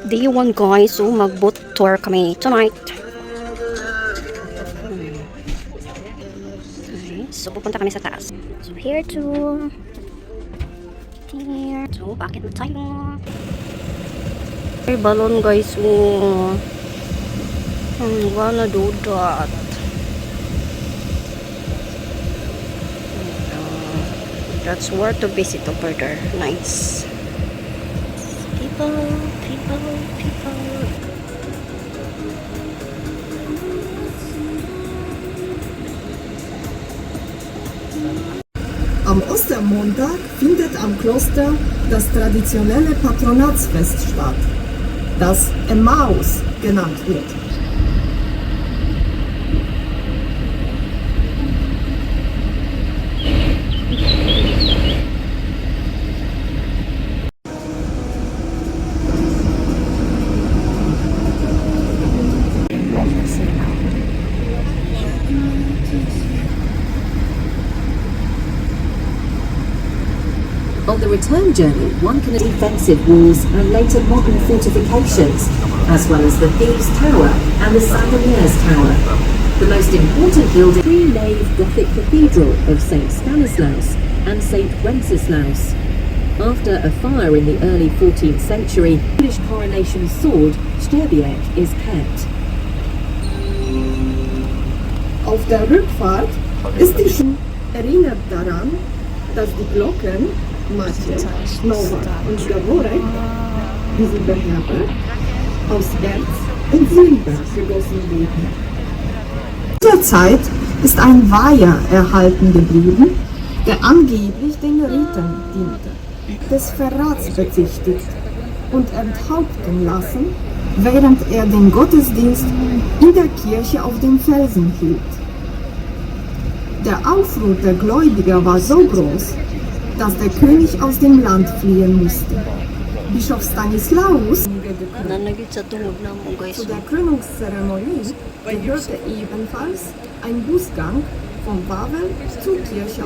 Day 1 guys, so mag-boat tour kami tonight. Okay, so pupunta kami sa taas. So here to here. So bakit na tayo? May balon guys, so I wanna do that. That's worth to visit over there. Nice. People. Am Ostermontag findet am Kloster das traditionelle Patronatsfest statt, das Emmaus genannt wird. On the return journey, one can see defensive walls and later modern fortifications, as well as the Thieves' Tower and the Sandomier's Tower. The most important building, three-nave Gothic cathedral of St. Stanislaus and St. Wenceslaus. After a fire in the early 14th century, English coronation sword, Sterbiek, is kept. Auf der Rückfahrt ist die Schuh erinnert daran, dass die Glocken Macie, Nova und Gaworek, die sie beherbergt, aus Erz und Silber gegossen wurden. In dieser Zeit ist ein Weiher erhalten geblieben, der angeblich den Rittern diente, des Verrats bezichtigt und enthaupten lassen, während er den Gottesdienst in der Kirche auf dem Felsen hielt. Der Aufruhr der Gläubiger war so groß, dass der König aus dem Land fliehen musste. Bischof Stanislaus zu der Krönungszeremonie gehörte ebenfalls ein Busgang von Wawel zur Kirche.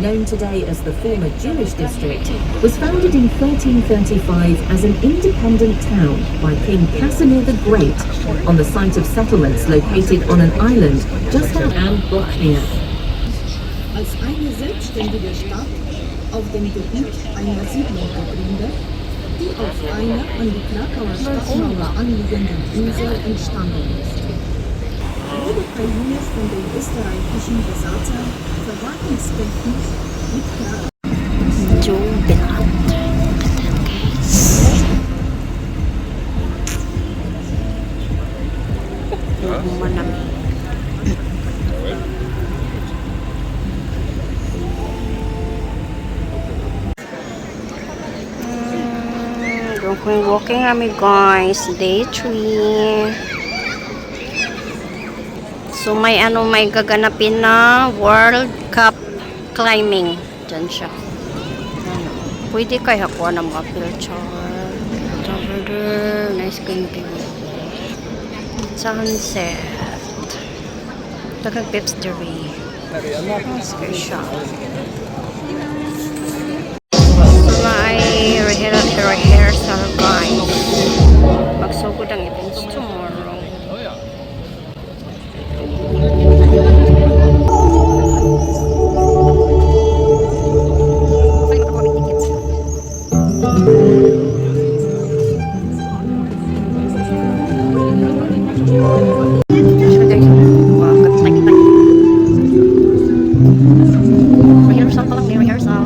Known today as the former Jewish district, was founded in 1335 as an independent town by King Casimir the Great on the site of settlements located on an island just outside Bochnia. Als eine selbstständige Stadt auf dem Gebiet einer Siedlung gegründet, die auf einer an die Krakauer Stadtmauer anliegenden Insel entstanden ist. Wurde Kaiunisch von den österreichischen Besatzern verwaltungstechnisch mit Krakau. So benannt. We're walking kami guys, day 3. So may gaganapin na World Cup climbing. Diyan siya. Pwede kaya kuha ng mga picture. Over there. Nice green view. Sunset. Takag Pipstery. Nice siya. May rehearsal guys. Magsugod ang events tomorrow. Rehearsal pa lang, rehearsal.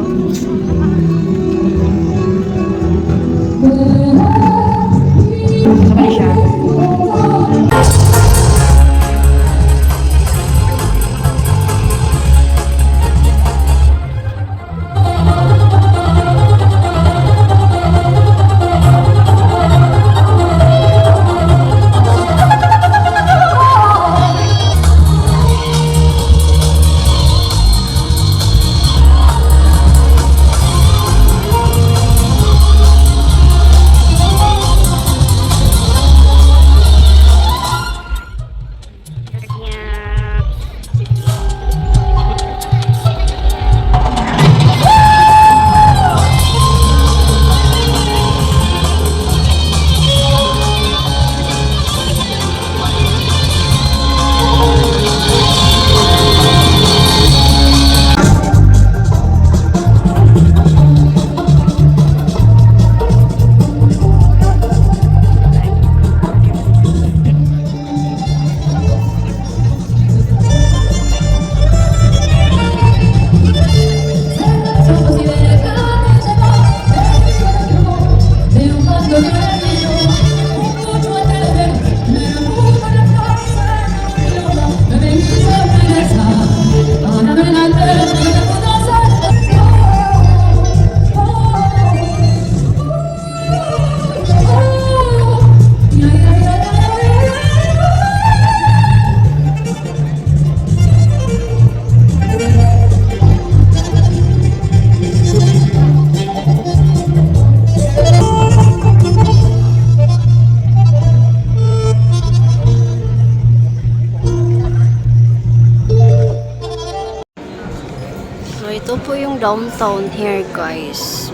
po yung downtown here, guys.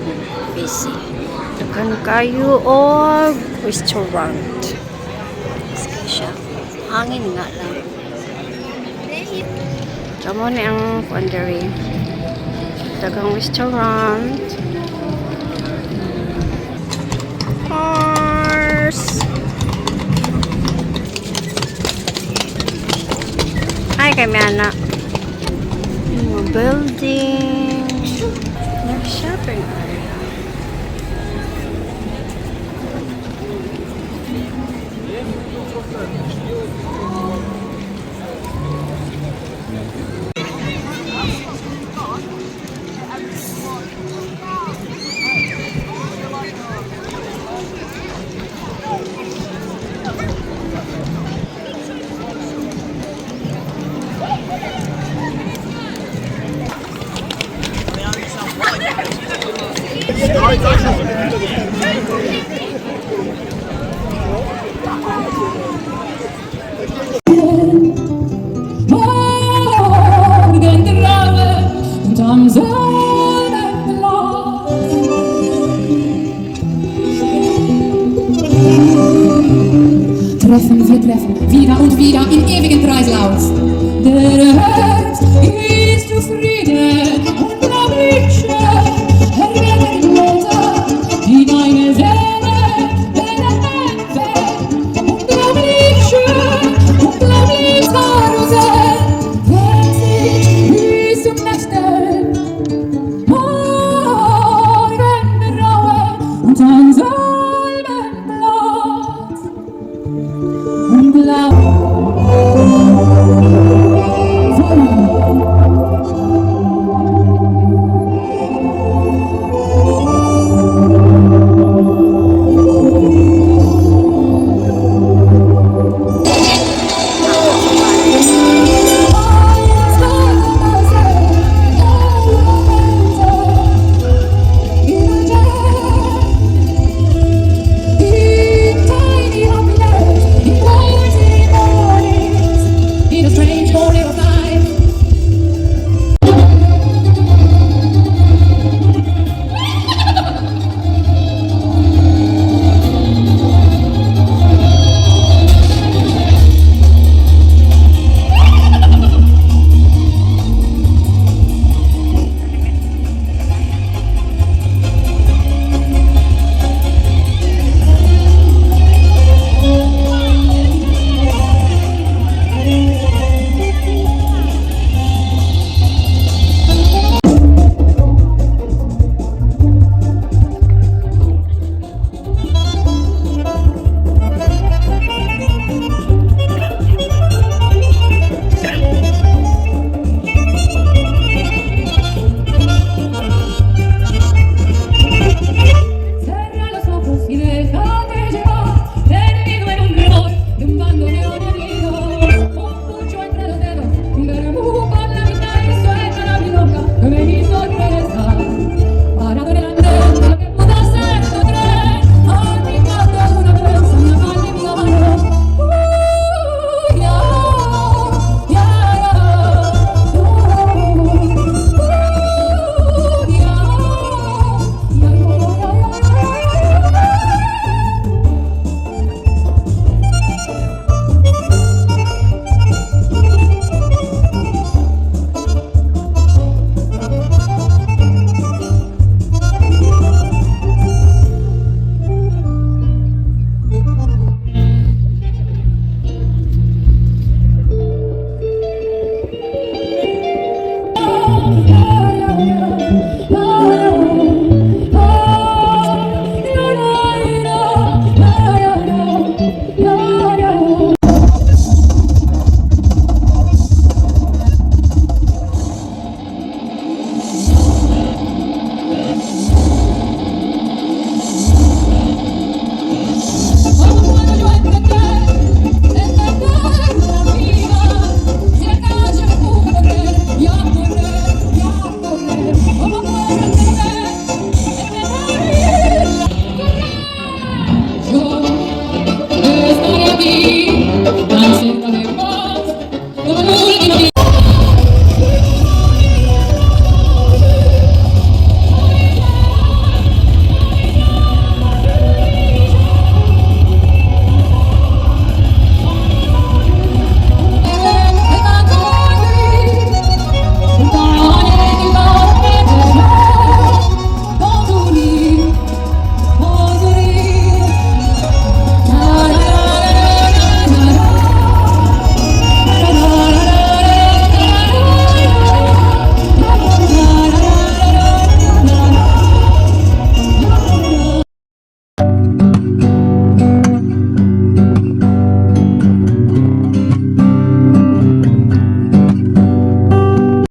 Busy. Dagan kayo o restaurant. Sige siya. Hangin nga lang. Tama na ang pandari. Dagang restaurant. Horse. Ay, kami anak. Mga building. Nag-shopping area. Morgengrauen und am Sonnenglanz treffen wir wieder und wieder in ewigen Kreislauf. Der Herbst ist zufrieden.